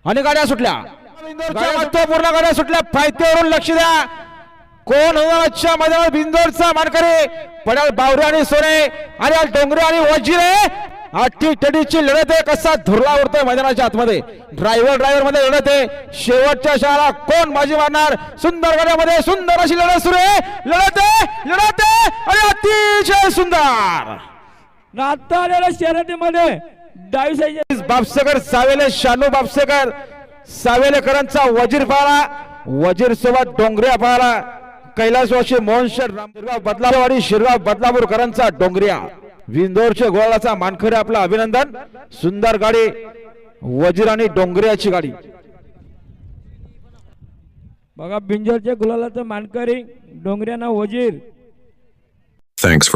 आणि गाड्या सुटल्या, महत्वपूर्ण गाड्या सुटल्या. फायद्यावरून लक्ष द्या. कोण होणार आजच्या मैदानात बिंदोरचा मानकरी? पडाल बावरे आणि सोने आणि डोंगरे आणि वजिरे. आठी टडीची लढत आहे. कसा धुरळा उडतोय मैदानाच्या आतमध्ये. ड्रायव्हर मध्ये लढत आहे. शेवटच्या शाळा कोण बाजी मारणार? सुंदर गाड्यामध्ये सुंदर अशी लढत सुरू आहे. लढत आहे आणि अतिशय सुंदर आता आलेल्या शर्यतीमध्ये डावी साईड बापसेकर सावेले, शानू बापसेकर सावेलेकरांचा वजीर पाहला. वजीर सोबत डोंगऱ्या पाहला. कैलासवासी मोहनशेठ शिरगाव बदलावाडी, शिरगाव बदलापूरकरांचा डोंगऱ्या. विंदोरच्या गोळाचा मानकरी आपला अभिनंदन. सुंदर गाडी वजीर आणि डोंगऱ्याची गाडी. बघा बिंजोरच्या गुलालाचा मानकरी डोंगऱ्याना वजीर. Thanks for